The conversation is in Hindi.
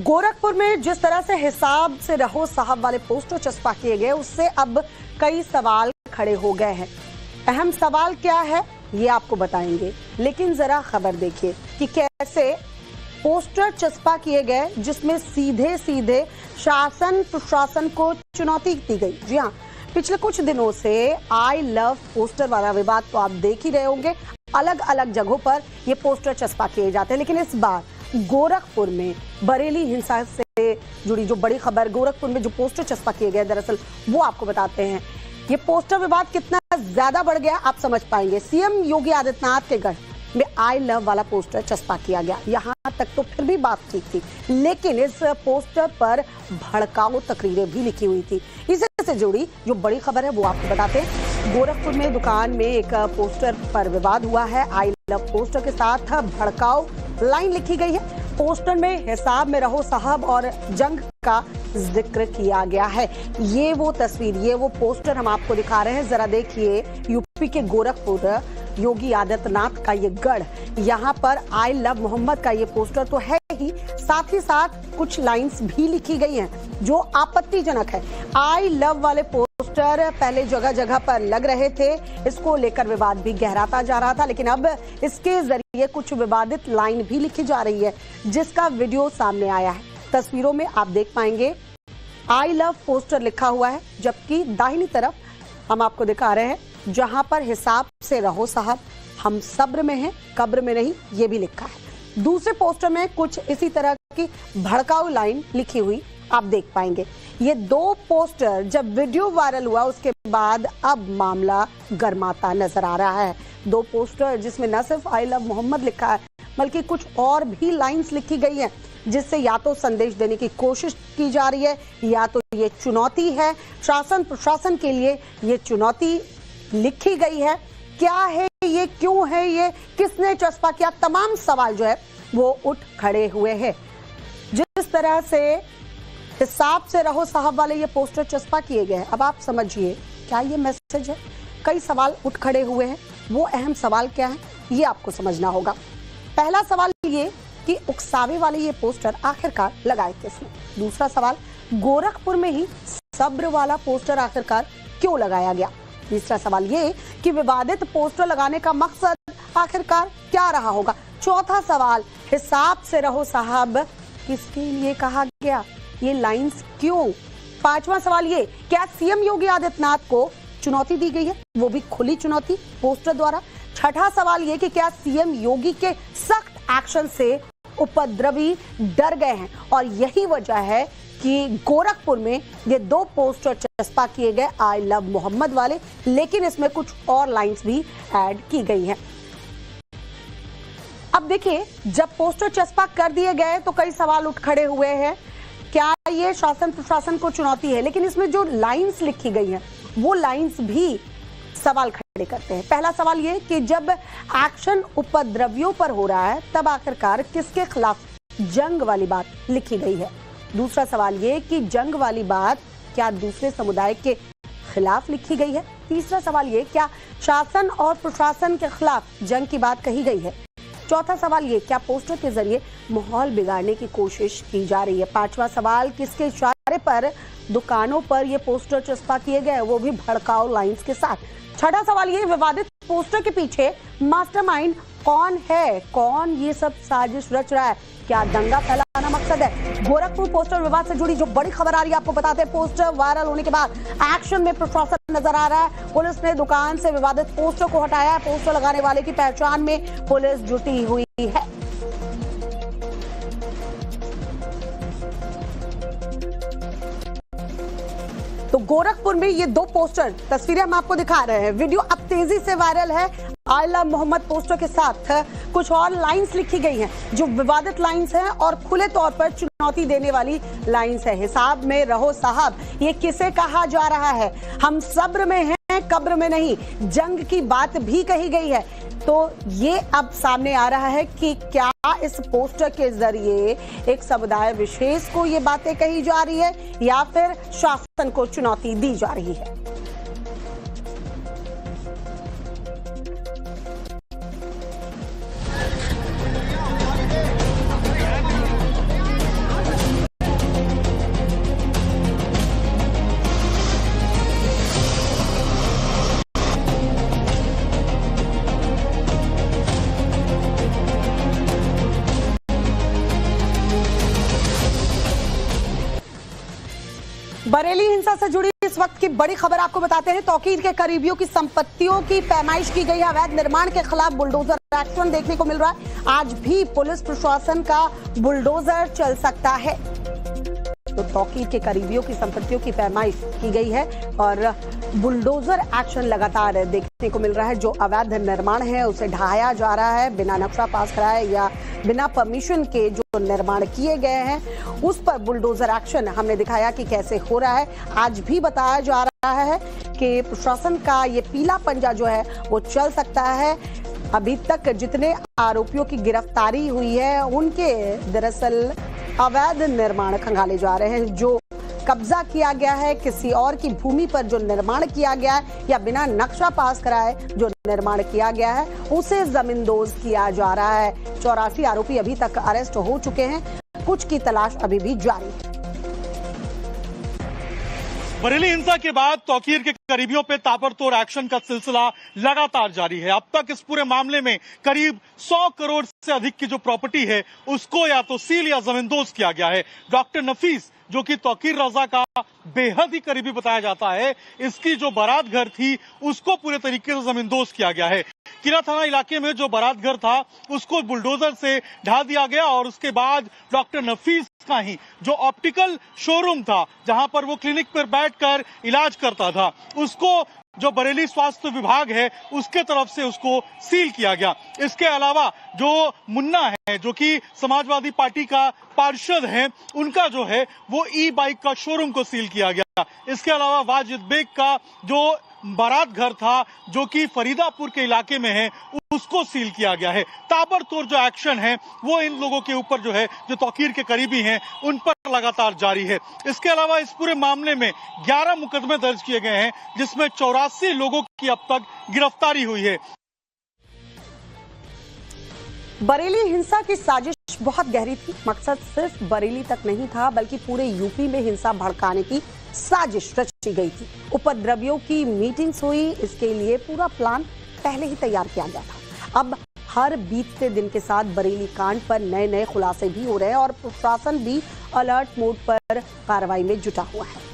गोरखपुर में जिस तरह से हिसाब से रहो साहब वाले पोस्टर चस्पा किए गए, उससे अब कई सवाल खड़े हो गए हैं। अहम सवाल क्या है ये आपको बताएंगे, लेकिन जरा खबर देखिए कि कैसे पोस्टर चस्पा किए गए जिसमें सीधे सीधे शासन प्रशासन को चुनौती दी गई। जी हाँ, पिछले कुछ दिनों से आई लव पोस्टर वाला विवाद तो आप देख ही रहे होंगे। अलग अलग जगहों पर ये पोस्टर चस्पा किए जाते हैं, लेकिन इस बार गोरखपुर में बरेली हिंसा से जुड़ी जो बड़ी खबर, गोरखपुर में जो पोस्टर चस्पा किए गए, दरअसल वो आपको बताते हैं। ये पोस्टर विवाद कितना ज्यादा बढ़ गया आप समझ पाएंगे। सीएम योगी आदित्यनाथ के गढ़ में आई लव वाला पोस्टर चस्पा किया गया। यहाँ तक तो फिर भी बात ठीक थी, लेकिन इस पोस्टर पर भड़काऊ तकरीरें भी लिखी हुई थी। इसी से जुड़ी जो बड़ी खबर है वो आपको बताते हैं। गोरखपुर में दुकान में एक पोस्टर पर विवाद हुआ है। आई लव पोस्टर के साथ भड़काऊ लाइन लिखी गई है। पोस्टर में हिसाब में रहो साहब और जंग का जिक्र किया गया है। ये वो तस्वीर, ये वो पोस्टर हम आपको दिखा रहे हैं। जरा देखिए, यूपी के गोरखपुर, योगी आदित्यनाथ का ये गढ़, यहाँ पर आई लव मोहम्मद का ये पोस्टर तो है ही, साथ ही साथ कुछ लाइंस भी लिखी गई हैं जो आपत्तिजनक है। आई लव वाले पोस्टर पहले जगह जगह पर लग रहे थे, इसको लेकर विवाद भी गहराता जा रहा था, लेकिन अब इसके जरिए कुछ विवादित लाइन भी लिखी जा रही है जिसका वीडियो सामने आया है। तस्वीरों में आप देख पाएंगे आई लव पोस्टर लिखा हुआ है, जबकि दाहिनी तरफ हम आपको दिखा रहे हैं जहां पर हिसाब से रहो साहब, हम सब्र में हैं कब्र में नहीं, ये भी लिखा है। दूसरे पोस्टर में कुछ इसी तरह की भड़काऊ लाइन लिखी हुई आप देख पाएंगे। ये दो पोस्टर जब वीडियो वायरल हुआ उसके बाद अब मामला गर्माता नजर आ रहा है। दो पोस्टर जिसमें न सिर्फ आई लव मोहम्मद लिखा है बल्कि कुछ और भी लाइंस लिखी गई हैं, जिससे या तो संदेश देने की कोशिश की जा रही है या तो ये चुनौती है शासन प्रशासन के लिए। ये चुनौती लिखी गई है, क्या है ये, क्यों है ये, किसने चस्पा किया, तमाम सवाल जो है वो उठ खड़े हुए हैं। जिस तरह से हिसाब से रहो साहब वाले ये पोस्टर चस्पा किए गए हैं, अब आप समझिए क्या ये मैसेज है। कई सवाल उठ खड़े हुए हैं, वो अहम सवाल क्या है ये आपको समझना होगा। पहला सवाल ये कि उकसावे वाले ये पोस्टर आखिरकार लगाए किसने। दूसरा सवाल, गोरखपुर में ही सब्र वाला पोस्टर आखिरकार क्यों लगाया गया। तीसरा सवाल ये कि विवादित पोस्टर लगाने का मकसद आखिरकार क्या रहा होगा। चौथा सवाल, हिसाब से रहो साहब किसके लिए कहा गया, ये लाइंस क्यों। पांचवा सवाल ये, क्या सीएम योगी आदित्यनाथ को चुनौती दी गई है, वो भी खुली चुनौती पोस्टर द्वारा। छठा सवाल ये कि क्या सीएम योगी के सख्त एक्शन से उपद्रवी डर गए हैं और यही वजह है कि गोरखपुर में ये दो पोस्टर चस्पा किए गए आई लव मोहम्मद वाले, लेकिन इसमें कुछ और लाइंस भी ऐड की गई हैं। अब देखिए, जब पोस्टर चस्पा कर दिए गए तो कई सवाल उठ खड़े हुए हैं, क्या ये शासन प्रशासन को चुनौती है, लेकिन इसमें जो लाइंस लिखी गई हैं वो लाइंस भी सवाल खड़े करते हैं। पहला सवाल ये कि जब एक्शन उपद्रवियों पर हो रहा है तब आखिरकार किसके खिलाफ जंग वाली बात लिखी गई है। दूसरा सवाल ये कि जंग वाली बात क्या दूसरे समुदाय के खिलाफ लिखी गई है। तीसरा सवाल ये, क्या शासन और प्रशासन के खिलाफ जंग की बात कही गई है। चौथा सवाल ये, क्या पोस्टर के जरिए माहौल बिगाड़ने की कोशिश की जा रही है। पांचवा सवाल, किसके इशारे पर दुकानों पर ये पोस्टर चस्पा किए गए, वो भी भड़काऊ लाइंस के साथ। छठा सवाल ये, विवादित पोस्टर के पीछे मास्टरमाइंड कौन है, कौन ये सब साजिश रच रहा है, क्या दंगा फैलाना मकसद है। गोरखपुर पोस्टर विवाद से जुड़ी जो बड़ी खबर आ रही है आपको बताते हैं। पोस्टर वायरल होने के बाद एक्शन में प्रशासन नजर आ रहा है। पुलिस ने दुकान से विवादित पोस्टर को हटाया है। पोस्टर लगाने वाले की पहचान में पुलिस जुटी हुई है। तो गोरखपुर में ये दो पोस्टर, तस्वीरें हम आपको दिखा रहे हैं, वीडियो अब तेजी से वायरल है। आई लव मोहम्मद पोस्टर के साथ कुछ और लाइंस लिखी गई हैं जो विवादित लाइंस हैं और खुले तौर पर चुनौती देने वाली लाइंस है। हिसाब में रहो साहब, ये किसे कहा जा रहा है, हम सब्र में हैं कब्र में नहीं, जंग की बात भी कही गई है। तो ये अब सामने आ रहा है कि क्या इस पोस्टर के जरिए एक समुदाय विशेष को ये बातें कही जा रही है या फिर शासन को चुनौती दी जा रही है। बरेली हिंसा से जुड़ी इस वक्त की बड़ी खबर आपको बताते हैं। तौकीर के करीबियों की संपत्तियों की पैमाइश की गई है। अवैध निर्माण के खिलाफ बुलडोजर एक्शन देखने को मिल रहा है। आज भी पुलिस प्रशासन का बुलडोजर चल सकता है। तो तौकीर के करीबियों की संपत्तियों की पैमाइश की गई है और बुलडोजर एक्शन लगातार देखने को मिल रहा है। जो अवैध निर्माण है उसे ढहाया जा रहा है, बिना नक्शा पास कराए या बिना परमिशन के जो निर्माण किए गए हैं उस पर बुलडोजर एक्शन हमने दिखाया कि कैसे हो रहा है। आज भी बताया जा रहा है कि प्रशासन का ये पीला पंजा जो है वो चल सकता है। अभी तक जितने आरोपियों की गिरफ्तारी हुई है उनके दरअसल अवैध निर्माण खंगाले जा रहे हैं। जो कब्जा किया गया है, किसी और की भूमि पर जो निर्माण किया गया है या बिना नक्शा पास कराए जो निर्माण किया गया है उसे जमींदोज किया जा रहा है। 84 आरोपी अभी तक अरेस्ट हो चुके हैं, कुछ की तलाश अभी भी जारी है। बरेली हिंसा के बाद तौकीर के करीबियों पे ताबड़तोड़ एक्शन का सिलसिला लगातार जारी है। अब तक इस पूरे मामले में करीब 100 करोड़ से अधिक की जो प्रॉपर्टी है उसको या तो सील या जमींदोज किया गया है। डॉक्टर नफीस जो कि तौकीर रजा का बेहद ही करीबी बताया जाता है, इसकी जो बारात घर थी उसको पूरे तरीके से जमींदोज किया गया है। किला थाना इलाके में जो बारात घर था उसको बुलडोजर से ढा दिया गया और उसके बाद डॉक्टर नफीस का ही जो ऑप्टिकल शोरूम था जहां पर वो क्लिनिक पर बैठकर इलाज करता था उसको जो बरेली स्वास्थ्य विभाग है उसके तरफ से उसको सील किया गया। इसके अलावा जो मुन्ना है जो कि समाजवादी पार्टी का पार्षद है उनका जो है वो ई बाइक का शोरूम को सील किया गया। इसके अलावा वाजिद बेग का जो बारात घर था जो कि फरीदापुर के इलाके में है उसको सील किया गया है। ताबड़तोड़ जो एक्शन है वो इन लोगों के ऊपर जो है जो तौकीर के करीबी हैं उन पर लगातार जारी है। इसके अलावा इस पूरे मामले में 11 मुकदमे दर्ज किए गए हैं जिसमें 84 लोगों की अब तक गिरफ्तारी हुई है। बरेली हिंसा की साजिश बहुत गहरी थी। मकसद सिर्फ बरेली तक नहीं था बल्कि पूरे यूपी में हिंसा भड़काने की साजिश रची गई थी। उपद्रवियों की मीटिंग्स हुई, इसके लिए पूरा प्लान पहले ही तैयार किया गया था। अब हर बीतते दिन के साथ बरेली कांड पर नए नए खुलासे भी हो रहे हैं और प्रशासन भी अलर्ट मोड पर कार्रवाई में जुटा हुआ है।